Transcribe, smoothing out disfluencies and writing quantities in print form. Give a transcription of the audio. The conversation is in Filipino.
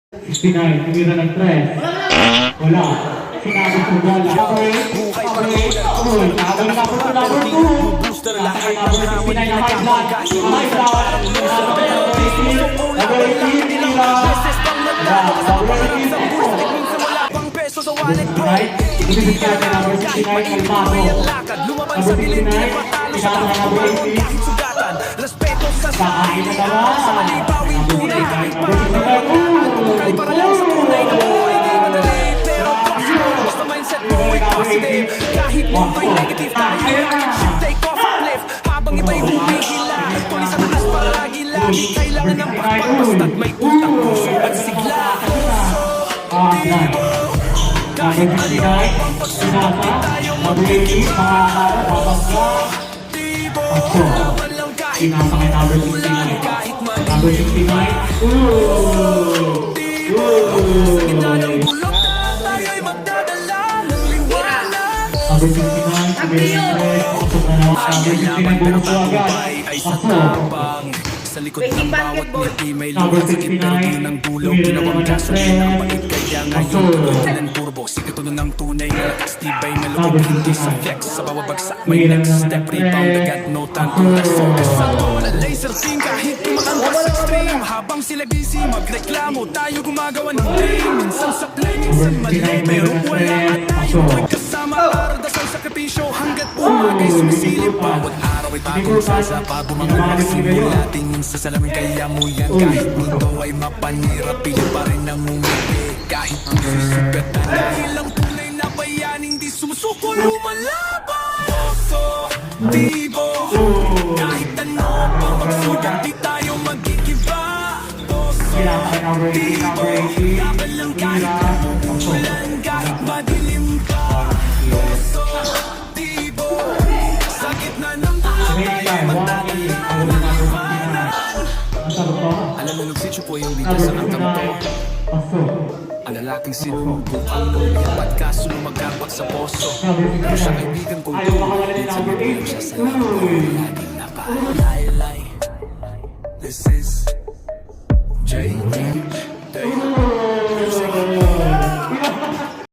69, tumira ng 3. Wala. Sinabi ko bola. Okay. Uy, nakabalik ako sa number 2. Nakakay number 69 na high blood. High blood. Number 18, tinira. Number 18, right? Ibigit ka na number 69, Kalmado. Number 69, tinara na number 18. Sakain na naman. Number 69, number 69. Kahit mo'y negative tayo, take off ang lift habang iba'y humihila. Tuloy sa taas palagi lagi kailangan ng pakpak basta't may utang puso at sigla. Kahit Number 69, Sinata, number 18, Makakara, Babasla. Sinata kay number 69. Number 69. Number 69, number 69, pasok na naman. Number 69, bumuto agad. Pasok. Sa likod ng bawat ngiti may Number luwag sakit pero 69, di ng gulong tumira ginawang naman ng gasolina ang 3. bait kaya ngayon tuloy ng turbo sige tunog ng tunay na lakas tibay na loob hindi sa flex sa bawat bagsak may next step rebound agad no time to rest so kasando na laser team kahit tumaan pa sa extreme habang sila busy magreklamo tayo gumagawa ng game minsan sa play minsan mali pero wala at tayo may kasama para dasal sa kapisyo hanggat umagay sumisilip bawat araw ay bagong sasa pa bumabalik simula tingin sa salamin kaya mo yan kahit mundo ay mapanirap pilit pa rin ang umibig kahit susugat na dahil ang tunay na bayaning di sumusuko lumalaban positibo kahit ano pang magsugat di tayo magkikiba positibo laban lang kahit ulan kahit madilim pa positibo sa gitna ng alam mo nagsityo po yung bida sa kantang to ang lalaking sinubo ang lumipat kaso lumagkapak sa poso pero sa kaibigan kong to minsan nagbilang siya sa laki